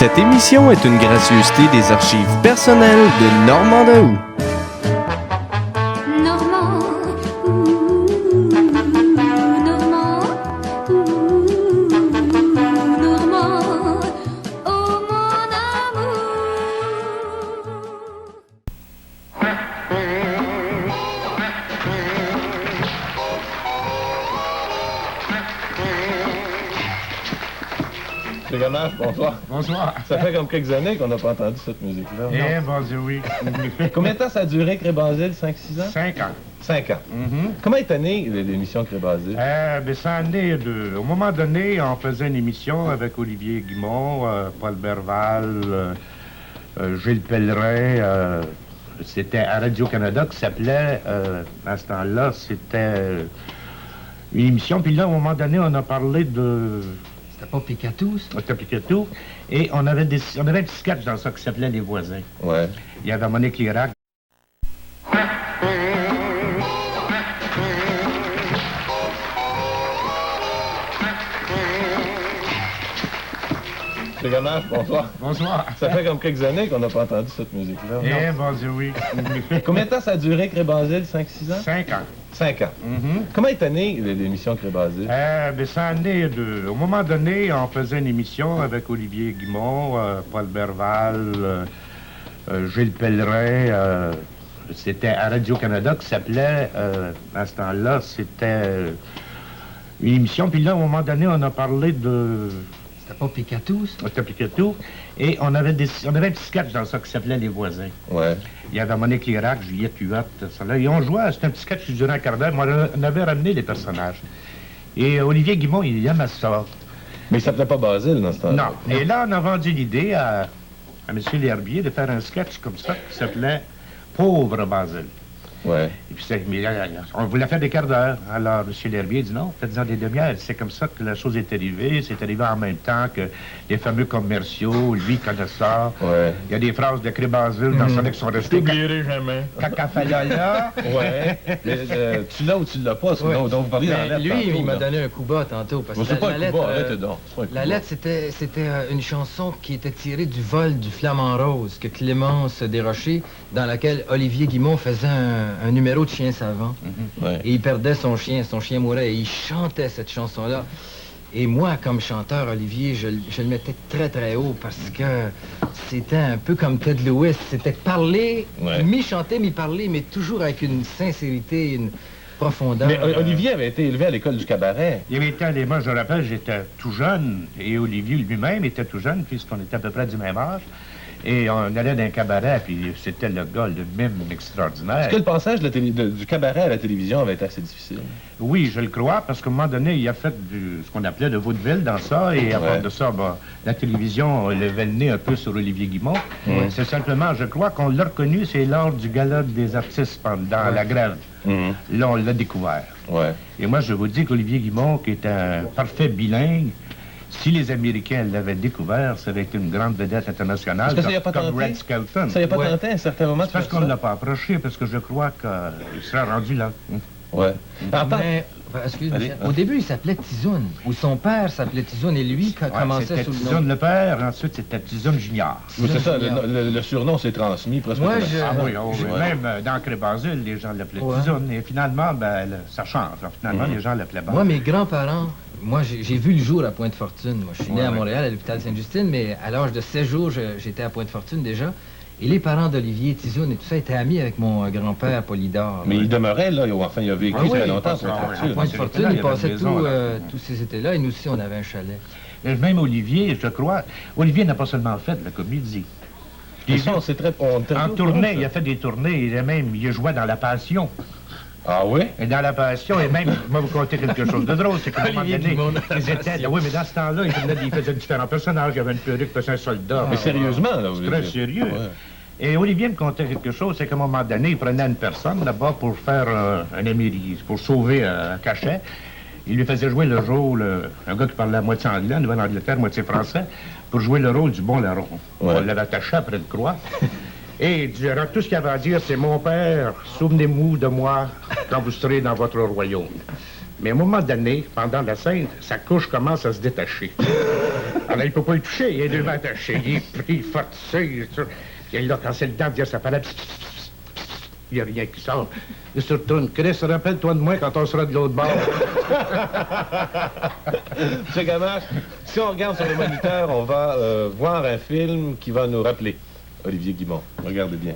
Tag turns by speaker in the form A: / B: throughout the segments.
A: Cette émission est une gracieuseté des archives personnelles de Normand Daoust.
B: Bonsoir.
C: Bonsoir.
B: Ça fait comme quelques années qu'on n'a pas entendu cette musique-là.
C: Eh, bon Dieu, oui.
B: Combien de temps ça a duré, Crébasile? 5-6 ans?
C: 5 ans.
B: 5 ans. Comment est née l'émission Crébasile?
C: Ça en est de... Au moment donné, on faisait une émission avec Olivier Guimond, Paul Berval, Gilles Pellerin. C'était à Radio-Canada qui s'appelait, à ce temps-là, c'était une émission. Puis là, au moment donné, on a parlé de...
D: C'était pas Picatou, ça?
C: C'était Picatou. Et on avait un petit sketch dans ça qui s'appelait Les Voisins.
B: Ouais.
C: Il y avait Monique Lirac.
B: Gamache, bonsoir.
C: Bonsoir.
B: Ça fait comme quelques années qu'on n'a pas entendu cette musique-là.
C: Eh, bon Dieu, oui.
B: Combien de temps ça a duré, Crébasile? 5-6 ans?
C: 5 ans.
B: 5 ans. Comment est née l'émission Crébasile?
C: Ça en est de... Au moment donné, on faisait une émission avec Olivier Guimond, Paul Berval, Gilles Pellerin. C'était à Radio-Canada qui s'appelait, à ce temps-là, c'était une émission. Puis là, au moment donné, on a parlé de...
D: C'était pas Picatou, ça?
C: C'était Picatou. Et on avait un petit sketch dans ça qui s'appelait Les Voisins.
B: Ouais.
C: Il y avait Monique Lirac, Juliette Huot, ça là. Et on jouait, c'était un petit sketch qui durait un quart d'heure. Moi, on avait ramené les personnages. Et Olivier Guimond, il aimait ça.
B: Mais il s'appelait pas Basile dans ce temps-là.
C: Non. Et là, on a vendu l'idée à M. L'Herbier de faire un sketch comme ça qui s'appelait Pauvre Basile.
B: Ouais.
C: Et puis, on voulait faire des quarts d'heure. Alors, M. L'Herbier dit non, faites-en des demi-heures. C'est comme ça que la chose est arrivée. C'est arrivé en même temps que les fameux commerciaux, lui connaît ça.
B: Ouais.
C: Il y a des phrases de Crébasile dans son qui sont restées.
B: Je t'oublierai jamais.
C: Cacafalala.
B: Ouais. Mais, tu l'as ou tu l'as pas,
D: Ouais.
B: dont vous parliez dans la lettre.
D: Lui,
B: tantôt,
D: il m'a
B: là.
D: donné un coup bas tantôt. Parce
B: Bon,
D: que
B: c'est pas
D: la
B: un
D: lettre,
B: coup bas, arrête donc. C'est pas un coup
D: la
B: bas.
D: lettre, c'était une chanson qui était tirée du vol du Flamand Rose que Clémence Desrochers, dans laquelle Olivier Guimond faisait un numéro de chien savant.
B: Ouais.
D: Et il perdait son chien mourait et il chantait cette chanson-là. Et moi, comme chanteur, Olivier, je le mettais très très haut parce que c'était un peu comme Ted Lewis. C'était parler,
B: Ouais.
D: mi-chanter, mi-parler, mais toujours avec une sincérité, une profondeur.
B: Mais Olivier avait été élevé à l'école du cabaret.
C: Il avait été à moi, je rappelle, j'étais tout jeune, et Olivier lui-même était tout jeune, puisqu'on était à peu près du même âge. Et on allait dans un cabaret, puis c'était le gars, le mime extraordinaire.
B: Est-ce que le passage du cabaret à la télévision avait été assez difficile?
C: Oui, je le crois, parce qu'à un moment donné, il a fait ce qu'on appelait le vaudeville dans ça, et à part de ça, la télévision levait le nez un peu sur Olivier Guimond. C'est simplement, je crois qu'on l'a reconnu, c'est lors du gala des artistes pendant la grève. Là, on l'a découvert.
B: Ouais.
C: Et moi, je vous dis qu'Olivier Guimond, qui est un parfait bilingue, si les Américains l'avaient découvert, ça avait été une grande vedette internationale,
B: Est-ce que ça y a pas
C: comme
B: tenté?
C: Red Skelton.
B: Ça n'y a pas
D: Ouais.
B: tenté à un certain moment de
C: C'est parce
B: faire
C: qu'on ne
B: ça?
C: l'a pas approché, parce que je crois qu'il serait rendu là.
B: Ouais. En tant-
D: Mais, excuse-moi,
B: Allez.
D: au début, il s'appelait Tizoun, ou son père s'appelait Tizoun, et lui commençait
C: C'était
D: sous le nom.
C: Tizoun le père, ensuite c'était Tizoun Junior.
B: Oui, c'est ça, le surnom s'est transmis presque.
D: Moi,
B: automatiquement.
C: Ah oui, oh, oui.
B: Ouais.
C: Même dans Crébasile, les gens l'appelaient
D: Ouais.
C: Tizoun. Et finalement, ça change. Alors, finalement, les gens l'appelaient
D: Moi,
C: Basile.
D: mes grands-parents, moi, j'ai vu le jour à Pointe-Fortune. Moi, je suis né à
C: Ouais.
D: Montréal, à l'hôpital Sainte-Justine, mais à l'âge de 16 jours, j'étais à Pointe-Fortune déjà. Et les parents d'Olivier Tizoun et tout ça étaient amis avec mon grand-père Polydore.
B: Mais il demeurait là, enfin, il a vécu
C: Ah oui,
B: très
C: il
B: longtemps.
C: passait-
B: pour
C: ah
B: être
C: oui,
B: sûr.
C: à
D: Pointe-Fortune,
C: il y
D: il
C: avait
D: passait
C: une maison, là.
D: tous ces étés-là, et nous aussi, on avait un chalet.
C: Et même Olivier, je crois, Olivier n'a pas seulement fait de la comédie.
B: Et ça, c'est très...
C: En tournée, il a fait des tournées, il a joué dans La Passion.
B: Ah oui?
C: Et dans La Passion, et même, je vais vous conter quelque chose de drôle, c'est qu'à un moment
D: Olivier
C: donné,
D: Guimond dans La
C: ils étaient...
D: Passion.
C: Oui, mais dans ce temps-là, il faisait différents personnages. Il y avait une perruque, il faisait un soldat.
B: Mais sérieusement, là, vous
C: C'est
B: voulez
C: très
B: dire.
C: sérieux.
B: Ouais.
C: Et Olivier me contait quelque chose, c'est qu'à un moment donné, il prenait une personne là-bas pour faire un éméris, pour sauver un cachet. Il lui faisait jouer le rôle, un gars qui parlait à moitié anglais, Nouvelle-Angleterre, moitié français, pour jouer le rôle du bon larron.
B: Ouais.
C: On l'avait attaché après le croix. Et il disait, tout ce qu'il avait à dire, c'est « Mon père, souvenez-vous de moi quand vous serez dans votre royaume. » Mais à un moment donné, pendant la scène, sa couche commence à se détacher. Alors là, il peut pas le toucher, il est deux mains attachées, il est pris, forcé, et là, quand c'est le temps de dire sa palette, il n'y a rien qui sort. Et surtout, Chris, rappelle-toi de moi quand on sera de l'autre bord.
B: Monsieur Gamache, si on regarde sur le moniteur, on va voir un film qui va nous rappeler Olivier Guimond. Regardez bien.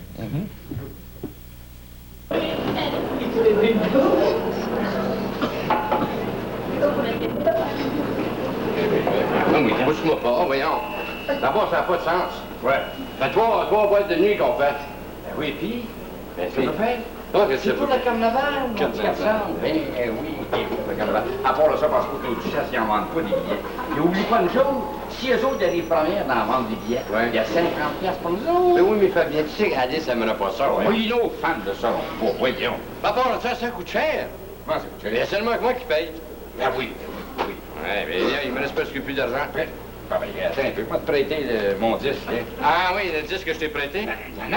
E: Non, mais pousse-moi pas, voyons. D'abord, ça n'a pas de sens. Ouais. Fait trois boîtes de nuit qu'on fait. Ben oui, puis? Ben c'est fait. C'est pour le carnaval, mon petit garçon. Ben oui, pour le carnaval. À part ça, parce qu'au du chasse, ils n'en vendent pas des billets. Et oublie pas une chose, si eux autres arrivent première dans la vente des billets, il y a 50$ pour nous autres. Ben oui, mais Fabien, tu sais qu'Alice, ça mène pas ça. Oui, nos fans de ça, bon, voyons. À part ça coûte cher. Comment ça coûte cher? Il y a seulement que moi qui paye. Ah oui, oui. Ouais, mais là, il me reste presque plus d'argent. Ah, ben, attends, je peux pas te prêter mon disque, hein? Ah oui, le disque que je t'ai prêté? Non.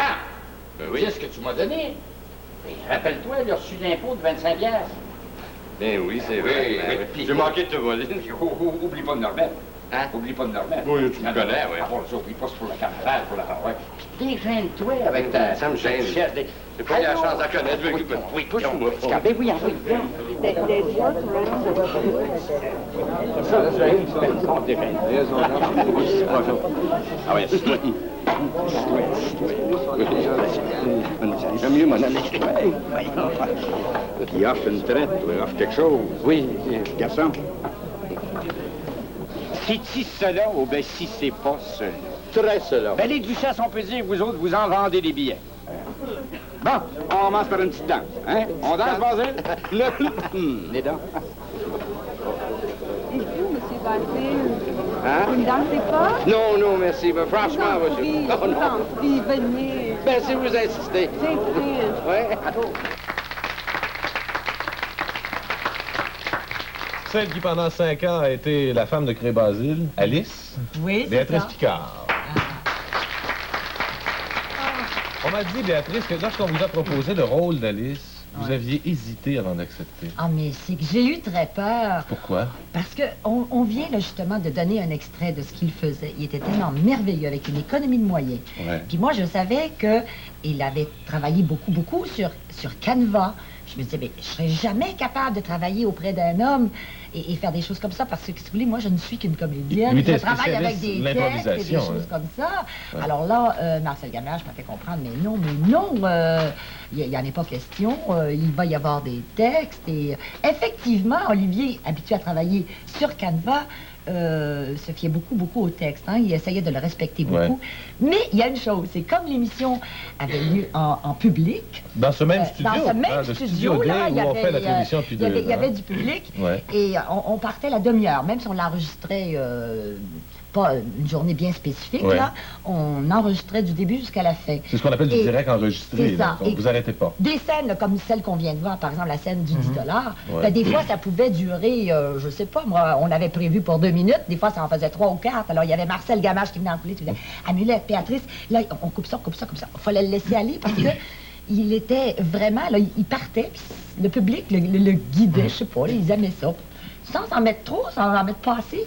E: Le disque que tu m'as donné. Et rappelle-toi, il a reçu l'impôt de 25$. Ben oui, c'est vrai. Oui. J'ai manqué de te voler. Oublie pas de me remettre. Hein? Oublie pas de me remettre. Oui, tu me connais, oui. Pour ça, oublie pas, c'est pour le carnaval, pour la ouais. Dégêne-toi avec ta... Ça me gêne. J'ai pas eu la chance de connaître. Oui, pousse-moi. Ben oui, oui. Ah oui, j'aime mieux m'en aller. Qui offre une traite, offre quelque chose. Oui, garçon. C'est-tu cela ou bien si c'est pas cela? Très cela. Ben les duchesses, on peut dire, vous autres, vous en vendez des billets. Bon, on commence par une petite danse. Hein? On danse, Basile? Les dents.
F: Et vous, M. Basile?
E: Hein?
F: Vous ne dansez pas?
E: Non, merci. Mais franchement,
F: Oui, venez.
E: Ben, si vous insistez.
F: C'est triste.
E: Ouais.
B: Celle qui, pendant 5 ans, a été la femme de Cré Basile, Alice.
G: Oui, c'est
B: Béatrice
G: ça.
B: Picard. On m'a dit, Béatrice, que lorsqu'on vous a proposé le rôle d'Alice, vous aviez hésité avant d'accepter.
G: Ah, mais c'est que j'ai eu très peur.
B: Pourquoi?
G: Parce que on vient là, justement de donner un extrait de ce qu'il faisait. Il était tellement merveilleux avec une économie de moyens.
B: Ouais.
G: Puis moi, je savais qu'il avait travaillé beaucoup sur Canva. Je me disais, mais je serais jamais capable de travailler auprès d'un homme et faire des choses comme ça parce que, si vous voulez, moi, je ne suis qu'une comédienne.
B: Lui,
G: Je
B: t'es
G: travaille avec des
B: spécialiste de
G: textes et des
B: l'improvisation,
G: choses
B: hein.
G: comme ça.
B: Ouais.
G: Alors là, Marcel Gamache m'a fait comprendre, mais non, il n'y en est pas question. Il va y avoir des textes et effectivement, Olivier, habitué à travailler sur Canva, se fiait beaucoup au texte. Hein. Il essayait de le respecter beaucoup. Mais il y a une chose, c'est comme l'émission avait lieu en public.
B: Dans ce même studio,
G: Dans ce même
B: le
G: studio, là,
B: D,
G: il y
B: où on
G: avait,
B: fait la télévision depuis
G: il y avait-
B: 2
G: il y avait
B: ans.
G: du public.
B: Ouais.
G: Et on partait la demi-heure, même si on l'enregistrait pas une journée bien spécifique,
B: Ouais.
G: là, on enregistrait du début jusqu'à la fin.
B: C'est ce qu'on appelle du
G: Et-
B: direct enregistré.
G: c'est ça.
B: là. Donc,
G: Et-
B: vous arrêtez pas.
G: Des scènes là, comme celle qu'on vient de voir, par exemple la scène du 10 $,
B: Ouais.
G: ben, des fois ça pouvait durer, je sais pas, moi, on avait prévu pour 2 minutes, des fois ça en faisait 3 ou 4. Alors il y avait Marcel Gamache qui venait en coulisses, qui disait Amulette, Béatrice, là on coupe ça comme ça. Il fallait le laisser aller parce que il était vraiment, là, il partait, puis le public le guidait, je sais pas, là, ils aimaient ça. Sans en mettre trop, sans en mettre pas assez.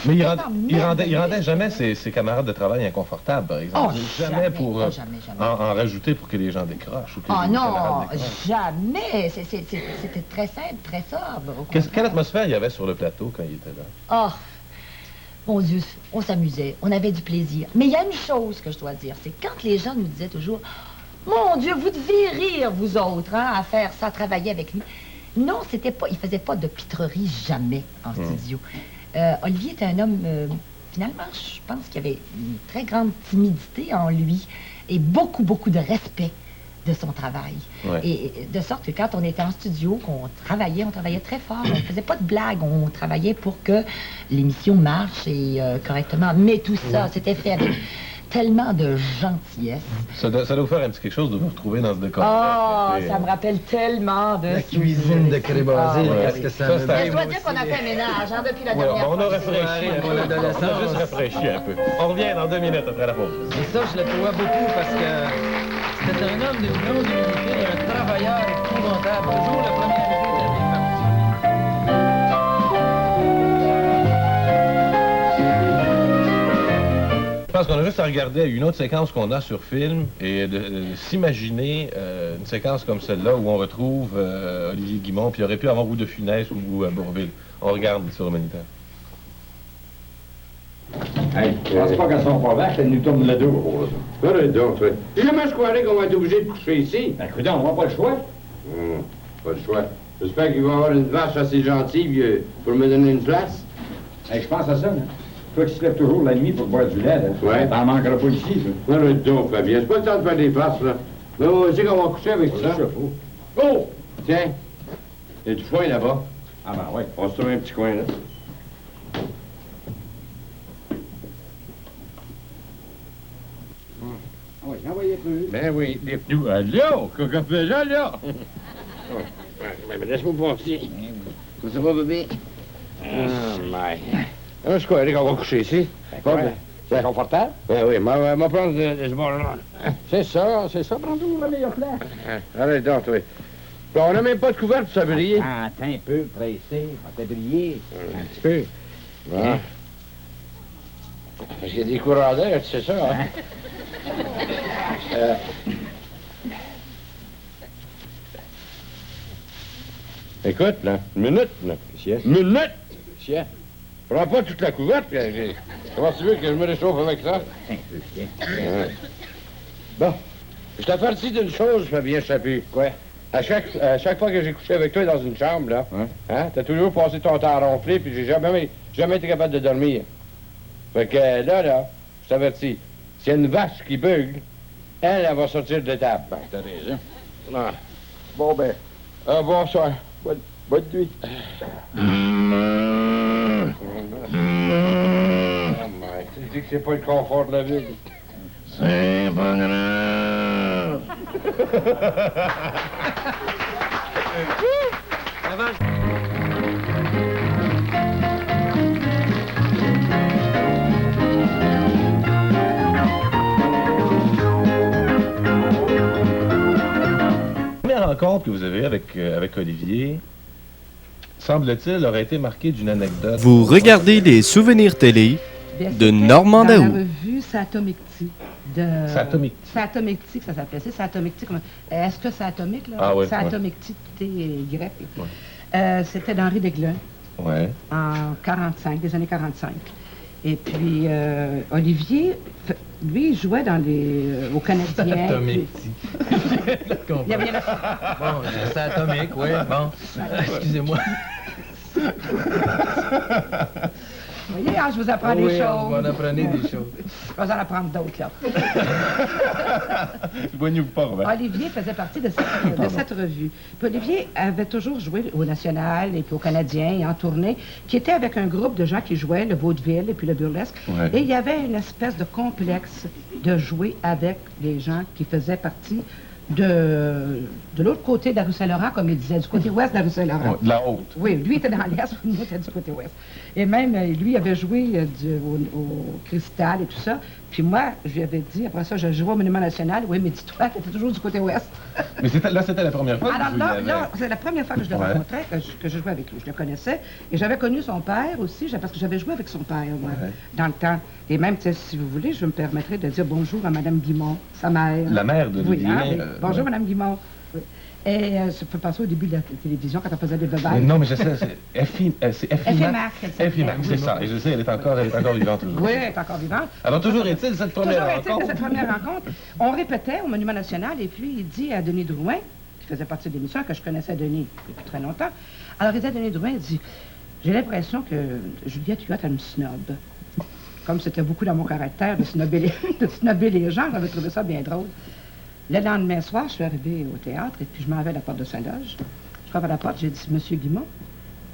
B: Mais il
G: C'était
B: rendait jamais ses camarades de travail inconfortables, par exemple.
G: Oh,
B: jamais
G: jamais,
B: pour
G: oh, jamais.
B: en rajouter pour que les gens décrochent. Ou que
G: Ah
B: les
G: non,
B: camarades décrochent.
G: jamais. C'était très simple, très sobre. au
B: Quelle
G: contraire.
B: atmosphère il y avait sur le plateau quand il était là?
G: Oh, mon Dieu, on s'amusait, on avait du plaisir. Mais il y a une chose que je dois dire, c'est quand les gens nous disaient toujours, mon Dieu, vous devez rire, vous autres, hein, à faire ça, à travailler avec lui. Non, c'était pas, il faisait pas de pitrerie jamais en studio. Olivier était un homme, finalement, je pense qu'il avait une très grande timidité en lui et beaucoup de respect de son travail.
B: Ouais.
G: Et de sorte que quand on était en studio, qu'on travaillait, on travaillait très fort. On faisait pas de blagues, on travaillait pour que l'émission marche et correctement. Mais tout ça, c'était fait avec tellement de gentillesse.
B: Ça doit vous faire un petit quelque chose de vous retrouver dans ce décor.
G: Oh, ça me rappelle tellement de
D: La cuisine de Cré-Basile,
B: Ouais.
D: qu'est-ce que ça
B: Ça,
D: me
B: c'est
G: Mais
B: un-
G: je dois dire qu'on a fait un ménage hein, depuis la
B: Ouais,
G: dernière
B: on a
G: fois.
B: rafraîchi un peu.
D: Mon adolescence.
B: On a juste rafraîchi un peu. On revient dans 2 minutes après la pause.
D: Et ça, je le trouvais beaucoup parce que c'était un homme d'une grande humilité, un travailleur épouvantable. Toujours le premier arrivé, le dernier parti.
B: pense qu'on a juste à regarder une autre séquence qu'on a sur film et de s'imaginer une séquence comme celle-là où on retrouve Olivier Guimond, puis il aurait pu avoir ou de Funès ou Bourvil. On regarde sur le moniteur.
H: Hey, je pense pas qu'elles sont pas vaches, elles nous tournent le dos.
E: Arrête donc, toi. Et jamais je croirais qu'on va être obligé de coucher ici.
H: Ben, écoute, on n'a pas le choix.
E: Pas le choix. J'espère qu'il va y avoir une vache assez gentille pour me donner une place.
H: Hey, je pense à ça, là. Toi qui te lèves toujours la nuit pour boire du lait, là.
E: Ouais.
H: T'en manqueras pas ici, là.
E: Arrête donc, Fabien. C'est pas le temps de faire des farces, là. Mais on sait qu'on va coucher avec ça. Oh! Tiens. Il y a du foin là-bas.
H: Ah ben ouais.
E: On se trouve un petit coin, là.
H: Ah oui, envoyez plus.
E: Ben oui, les pneus. Allô? Qu'est-ce qu'on fait là, là? Mais laisse-moi passer. Comment ça va, bébé? Ah, my. Je croirais qu'on va coucher ici.
H: C'est confortable?
E: Ben oui, m'a prendre de ce bord-là.
H: C'est ça, prends toujours la meilleure place.
E: Arrête donc, toi. Bon, on n'a même pas de couvert pour s'abriller.
H: Attends un peu, pressé, on va briller.
E: Un petit peu. Bon. Parce qu'il y a des courants d'air, tu sais ça, hein? Écoute, là, une minute, là.
H: Qu'est-ce
E: Une minute!
H: qu'il y a?
E: Prends pas toute la couverte. Comment tu veux que je me réchauffe avec ça?
H: Un peu, tiens.
E: Ouais. Bon. Je t'avertis d'une chose, Fabien Chaput.
H: Quoi?
E: À chaque fois que j'ai couché avec toi dans une chambre, là,
H: Hein?
E: t'as toujours passé ton temps à ronfler, puis j'ai jamais été capable de dormir. Fait que là, je t'avertis, s'il y a une vache qui bugle, elle va sortir de table.
H: Ben, t'as raison.
E: Ah.
H: Bon, ben,
E: Bonsoir.
H: bonne nuit.
E: Tu dis que c'est pas le confort de la ville.
B: C'est pas grave. La première rencontre que vous avez avec Olivier, semble-t-il, aurait été marquée d'une anecdote.
A: Vous regardez les souvenirs télé de Normand
I: Dans la
A: Daou.
I: revue Satomic Tea.
B: C'est atomique.
I: C'est Atomic Tea que ça s'appelait. C'est Atomic Tea. Est-ce que c'est atomique, là?
B: Ah oui,
I: C'est
B: ouais.
I: Atomic Tea, T-Y.
B: Ouais.
I: C'était d'Henri Desglin,
B: Ouais.
I: en 45, des années 45. Et puis, Olivier, lui, il jouait dans au Canadien.
D: Atomique.
I: Il y avait
D: Bon, c'est atomique, oui, bon. Excusez-moi.
I: Vous voyez, je vous apprends des
D: Oui,
I: choses.
D: on apprenait des choses.
I: Je vais en apprendre d'autres, là.
B: Éloignez-vous pas, Robert.
I: Olivier faisait partie de cette revue. Puis Olivier avait toujours joué au National et puis au Canadien et en tournée, qui était avec un groupe de gens qui jouaient le vaudeville et puis le burlesque.
B: Ouais.
I: Et il y avait une espèce de complexe de jouer avec les gens qui faisaient partie de l'autre côté de la rue Saint-Laurent, comme il disait, du côté ouest de la rue Saint-Laurent.
B: Ouais, de la haute.
I: Oui, lui était dans l'est, nous était du côté ouest. Et même, lui avait joué au Cristal et tout ça. Puis moi, je lui avais dit, après ça, je jouais au Monument National. Oui, mais dis-toi qu'il était toujours du côté ouest.
B: Mais c'était la première fois que
I: Alors
B: vous
I: là,
B: jouiez avec.
I: c'est la première fois que je le
B: Ouais.
I: rencontrais, que je jouais avec lui. Je le connaissais. Et j'avais connu son père aussi, parce que j'avais joué avec son père, moi,
B: Ouais.
I: dans le temps. Et même, tu sais, si vous voulez, je me permettrai de dire bonjour à Mme Guimond, sa mère.
B: La mère
I: Oui,
B: d'Olivier.
I: hein, oui. Bonjour,
B: ouais.
I: Mme Guimond. Oui. Et ça peut passer au début de la télévision, quand on faisait des
B: Mais
I: bebailles.
B: non, mais je sais, c'est Effie
I: Mac, elle s'appelait.
B: Effie Mac, c'est ça. Et je sais, elle est encore vivante toujours.
I: Oui, elle est encore vivante.
B: Alors, toujours est-il, cette première
I: Toujours est-il que
B: rencontre.
I: cette première rencontre, on répétait au Monument National et puis il dit à Denis Drouin, qui faisait partie de l'émission, que je connaissais Denis depuis très longtemps. Alors il dit à Denis Drouin, il dit, j'ai l'impression que Juliette Huot, elle me snob. Comme c'était beaucoup dans mon caractère de snobber les gens, j'avais trouvé ça bien drôle. Le lendemain soir, je suis arrivée au théâtre et puis je m'en vais à la porte de Saint-Loge. Je frappe à la porte, j'ai dit, Monsieur Guimond,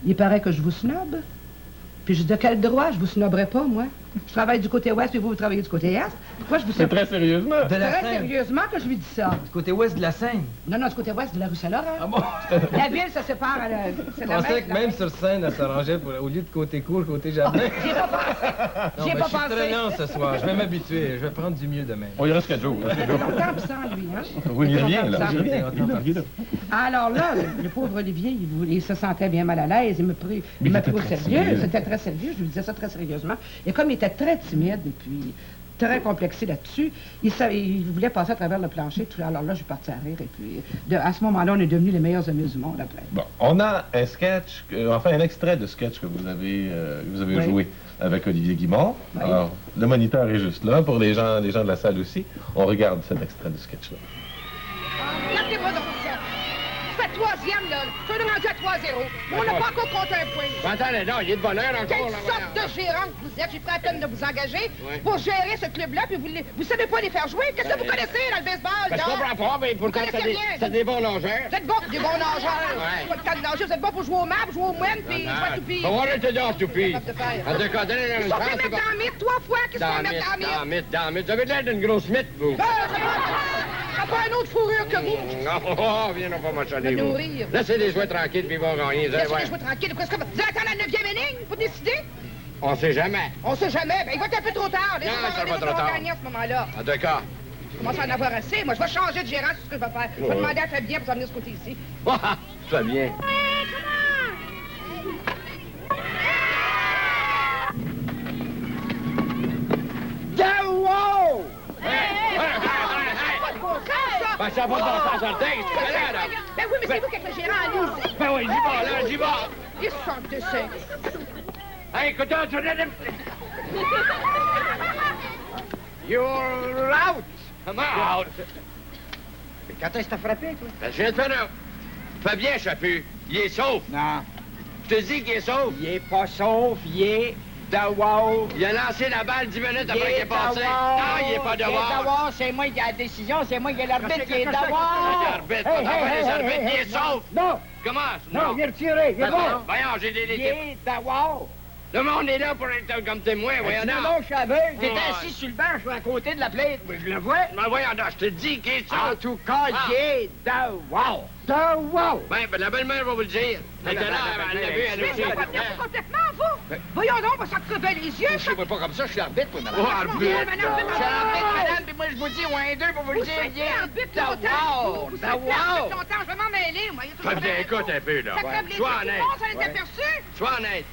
I: il paraît que je vous snobe. Puis je dis, de quel droit je vous snobberais pas, moi? Je travaille du côté ouest, puis vous travaillez du côté est. Pourquoi je vous
B: C'est
I: snobberais?
B: très sérieusement.
D: De la
I: Très
D: Seine.
I: sérieusement que je lui dis ça.
D: Du côté ouest de la Seine.
I: Non, non, du côté ouest de la rue Saint-Laurent.
D: Ah bon?
I: La ville se sépare à la... c'est
D: Je
I: la
D: pensais que
I: la
D: même sur Seine, elle s'arrangeait au lieu de côté cour, côté jardin.
I: J'y ai pas pensé.
D: Non,
I: J'y ai
D: mais
I: pas
D: je suis
I: pensé.
D: très lent ce soir. Je vais m'habituer. Je vais prendre du mieux demain.
B: On y reste 4 jours.
I: Il est longtemps absent, lui, hein?
B: Oui, il revient, là.
I: Longtemps
B: Il
I: absent.
B: revient. Il est là.
I: Alors là, le pauvre Olivier, il se sentait bien mal à l'aise. Il m'a pris au
B: était
I: sérieux.
B: très sérieux.
I: C'était très sérieux. Je lui disais ça très sérieusement. Et comme il était très timide, et puis très complexé là-dessus. Il voulait passer à travers le plancher. Alors là, je suis parti à rire. Et puis, à ce moment-là, on est devenus les meilleurs amis du monde après.
B: Bon, on a un sketch, enfin un extrait de sketch que vous avez
I: Oui.
B: joué avec Olivier Guimond.
I: Oui.
B: Alors, le moniteur est juste là, pour les gens de la salle aussi. On regarde cet extrait de sketch-là.
J: Regardez-moi donc ça. C'est la troisième, là. On est rendu à 3-0. On n'a pas encore compté un point.
E: Attendez, non, il est de bonheur encore.
J: Quelle
E: là,
J: sorte de gérant que vous êtes? J'ai pris la peine de vous engager pour gérer ce club-là, puis vous savez pas les faire jouer? Qu'est-ce que vous connaissez dans le baseball,
E: Ben, je
J: là?
E: comprends pas, mais pour le temps, c'est des bons longeurs.
J: Vous êtes bons pour des bons nageurs.
E: Ouais.
J: Pas le temps de nager, vous êtes bons pour jouer au map, jouer au moine, puis jouer à toupie.
E: On va arrêter dans toupie.
J: Capable de faire.
E: En tout cas, donnez-leur
J: Ils
E: une
J: sont
E: chance.
J: fait mettre dans la mythe 3 fois. Qu'est-ce qu'on va mettre dans la mythe?
E: Dans mythe. Vous avez l'air d'une grosse mythe, vous.
J: J'ai pas une autre fourrure que vous.
E: Viens non pas m'acharner,
J: Me
E: vous.
J: nourrir.
E: Laissez les jouets tranquilles, puis ils vont gagner. vous allez voir.
J: Laissez-les jouer tranquille. Qu'est-ce que vous allez attendre la 9e énigme pour décider?
E: On sait jamais.
J: On sait jamais. Ben, il va être un peu trop tard. Les
E: Non,
J: autres
E: ça va trop
J: vont
E: tard.
J: gagner à ce moment-là.
E: En tout cas.
J: Je commence à en avoir assez. Moi, je vais changer de gérant, c'est ce que je vais faire. Je vais demander à Fabien pour s'amener de ce côté ici.
E: Très bien.
J: Wow!
E: Ben, ça va dans sa tête, tu fais là, là.
J: Ben oui, mais c'est vous qui êtes le gérant, allez-y.
E: Ben oui, j'y vais, là, j'y vais.
J: Ils sont décès.
E: Hey, écoute, tu l'as... You're out. I'm out.
K: Quand est-ce que t'as frappé, toi?
E: Ben, je viens de faire un... Fabien Chaput, il est sauf.
K: Non.
E: Je te dis qu'il est sauf.
K: Il est pas sauf, il est de wow.
E: Il a lancé la balle 10 minutes après qu'il est passé. Non, il est pas de
K: Il est de
E: wow.
K: wow, c'est moi qui ai la décision, c'est moi qui ai l'arbitre qui est de wow.
E: L'arbitre, pas d'avoir les arbitres, il est sauf.
K: Non,
E: Comment?
K: non, il est retiré, il est bon.
E: Voyons, j'ai des
K: Il
E: l'équipe.
K: est de wow.
E: Le monde est là pour être comme témoin, voyons.
K: Non, non, je suis aveugle. T'étais
E: Ouais.
K: assis sur le banc, je suis à côté de la plainte. Oui, je le vois.
E: Mais voyons, je te dis qu'il est
K: En
E: sauf.
K: tout cas, il est de wow. De wow.
E: Ben, la belle-mère va vous le dire. Elle était là, elle l'a vu, elle
J: Mais
E: aussi.
J: ça va venir complètement, vous. Voyons donc, on va s'en crever les yeux.
K: Je ne pas comme ça, je suis arbitre, moi, madame.
E: Oh, arbitre.
K: Je suis arbitre, madame, puis moi, je vous dis, ou un, deux, pour vous le dire, il est de wow. De wow.
J: Longtemps, je vais m'en mêler, moi.
E: Fabien, écoute un peu, là.
J: Ça crève les yeux,
E: Sois
J: tout le
E: honnête.
J: monde, ça les aperçus.
E: Sois honnête.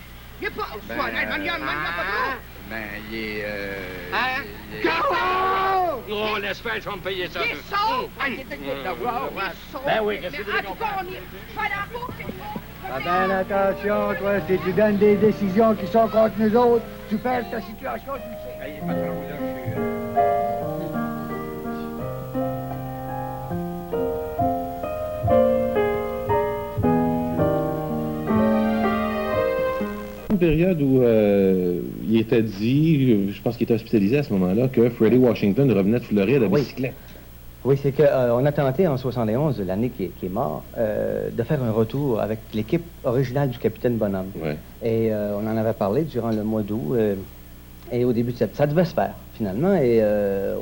J: Il est pas... Sois honnête, man, il y a pas trop.
K: Ben, il est,
J: Hein?
E: Oh, laisse faire, je vais me payer ça.
J: Il est sauf. Il est de wow. Il est sauf.
K: Ben oui,
J: Mais
K: qu'est-ce que
J: en tout cas, on y... Je vais aller en cours, c'est
K: Fais bien attention, toi, si tu donnes des décisions qui sont contre nous autres, tu perds ta situation, tu le sais.
B: Une période où il était dit, je pense qu'il était hospitalisé à ce moment-là, que Freddie Washington revenait de Floride à
L: Oui.
B: bicyclette.
L: Oui, c'est qu'on a tenté en 71, l'année qui est mort, de faire un retour avec l'équipe originale du Capitaine Bonhomme.
B: Ouais.
L: Et on en avait parlé durant le mois d'août et au début de septembre. Ça devait se faire, finalement, et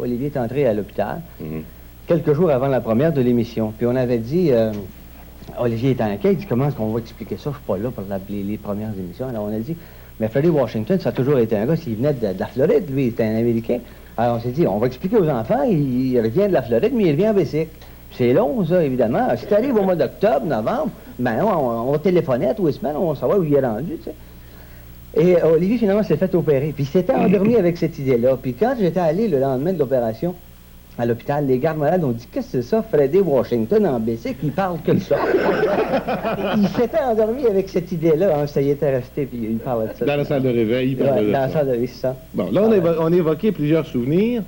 L: Olivier est entré à l'hôpital quelques jours avant la première de l'émission. Puis on avait dit, Olivier était inquiet, il dit, comment est-ce qu'on va expliquer ça? Je suis pas là pour les premières émissions. Alors on a dit, mais Freddie Washington, ça a toujours été un gars, s'il venait de la Floride, lui, il était un Américain. Alors on s'est dit, on va expliquer aux enfants, il revient de la Floride, mais il revient en bicycle. C'est long, ça, évidemment. Si tu arrives au mois d'octobre, novembre, ben on va téléphoner à tous les semaines, on va savoir où il est rendu, tu sais. Et Olivier, finalement, s'est fait opérer. Puis il s'était endormi avec cette idée-là. Puis quand j'étais allé le lendemain de l'opération à l'hôpital, les gardes malades ont dit, qu'est-ce que c'est ça, Freddie Washington en bicycle, il parle que de ça. Il s'était endormi avec cette idée-là, hein, ça y était resté, puis il parlait de ça.
B: Dans la salle de réveil, il parlait de
L: dans
B: ça.
L: la salle de réveil, c'est ça.
B: Bon, là, on a évoqué plusieurs souvenirs,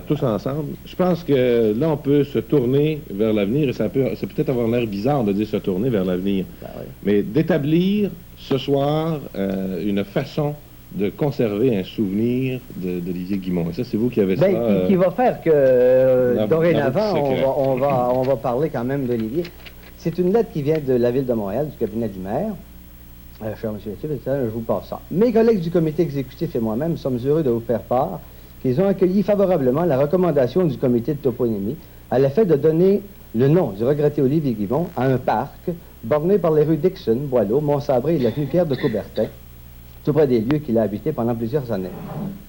B: tous ensemble. Je pense que là, on peut se tourner vers l'avenir, et ça peut avoir l'air bizarre de dire se tourner vers l'avenir.
L: Ben oui.
B: Mais d'établir ce soir une façon de conserver un souvenir d'Olivier Guimond. Et ça, c'est vous qui avez
L: Ben,
B: ça.
L: qui va faire que,
B: dans
L: dorénavant,
B: votre secret.
L: on va parler quand même d'Olivier. C'est une lettre qui vient de la ville de Montréal, du cabinet du maire. Cher M. je vous passe ça. Mes collègues du comité exécutif et moi-même sommes heureux de vous faire part qu'ils ont accueilli favorablement la recommandation du comité de toponymie à l'effet de donner le nom du regretté Olivier Guimond à un parc borné par les rues Dixon, Boileau, Montsabré et l'avenue Pierre de Coubertin, tout près des lieux qu'il a habités pendant plusieurs années.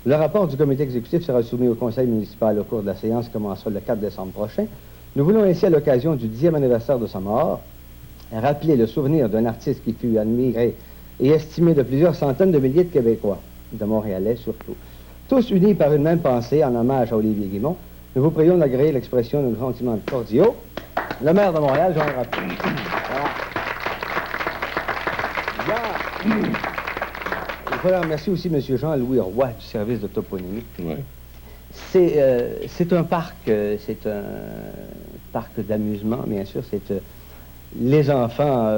L: Le rapport du comité exécutif sera soumis au conseil municipal au cours de la séance qui commencera le 4 décembre prochain. Nous voulons ainsi, à l'occasion du 10e anniversaire de sa mort, rappeler le souvenir d'un artiste qui fut admiré et estimé de plusieurs centaines de milliers de Québécois, de Montréalais surtout. tous unis par une même pensée en hommage à Olivier Guimont, nous vous prions d'agréer l'expression de nos sentiments cordiaux. Le maire de Montréal, Jean Drapeau. Voilà. Il faut remercier aussi M. Jean-Louis Roy du service de toponymie.
B: Ouais.
L: C'est un parc d'amusement, bien sûr. Les enfants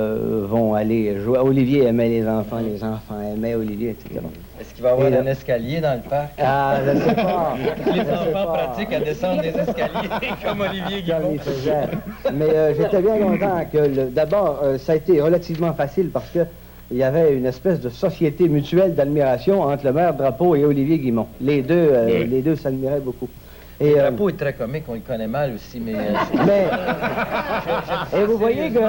L: vont aller jouer. Olivier aimait les enfants aimaient Olivier, etc.
D: Est-ce qu'il va y avoir un escalier dans le parc?
L: Ah, je ne sais pas.
D: Les enfants pratiquent à descendre les escaliers comme Olivier Guimont.
L: Mais j'étais bien content que, d'abord, ça a été relativement facile parce que il y avait une espèce de société mutuelle d'admiration entre le maire Drapeau et Olivier Guimont. Les deux s'admiraient beaucoup.
D: Et Drapeau est très comique, on le connaît mal aussi, mais...
L: Et vous voyez que...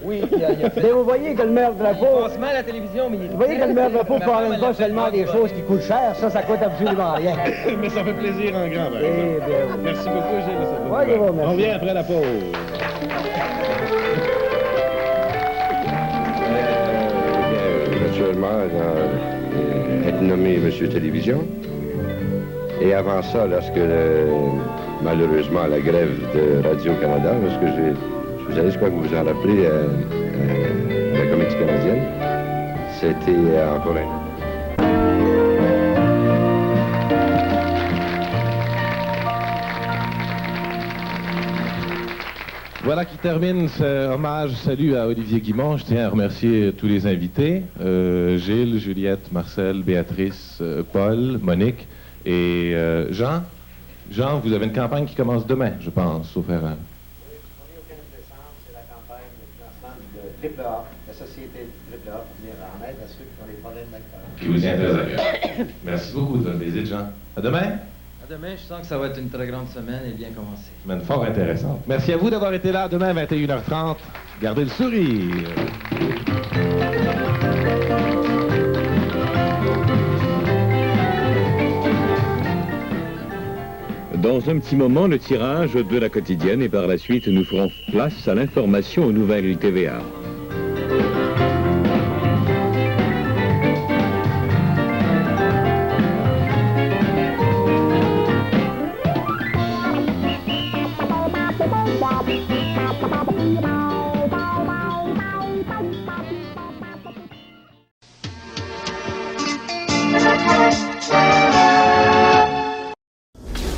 D: Oui,
L: mais vous voyez que le maire Drapeau...
D: Il passe mal à la télévision, mais...
L: Vous voyez que le maire Drapeau parle pas seulement des choses qui coûtent cher, ça coûte absolument rien.
C: Mais ça fait plaisir en grand, par exemple. Merci beaucoup, Gilles.
L: Ouais, je vous remercie.
C: On revient après la pause.
M: Naturellement, être nommé Monsieur Télévision. Et avant ça, lorsque malheureusement la grève de Radio-Canada, lorsque vous allez, je crois que vous vous en rappelez, à la Comédie canadienne, c'était encore un...
B: Voilà qui termine ce hommage, salut à Olivier Guimont. Je tiens à remercier tous les invités, Gilles, Juliette, Marcel, Béatrice, Paul, Monique et Jean. Jean, vous avez une campagne qui commence demain, je pense, sauf erreur.
L: Oui, du 1er au 15 décembre, c'est la campagne de financement de AAA, la société AAA, pour venir en aide à ceux qui ont des problèmes d'acteur.
B: Qui vous tient très agréable. Merci beaucoup de votre visite, Jean. À demain.
D: À demain, je sens que ça va être une très grande semaine et bien commencée.
B: Semaine fort intéressante. Merci à vous d'avoir été là. Demain, 21h30. Gardez le sourire.
N: Dans un petit moment, le tirage de la quotidienne et par la suite, nous ferons place à l'information aux nouvelles TVA.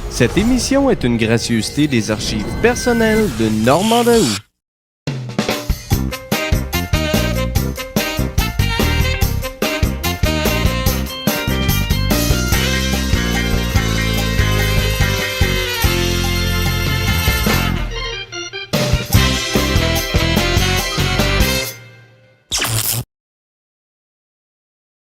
A: Cette émission est une gracieuseté des archives personnelles de Normand Daou.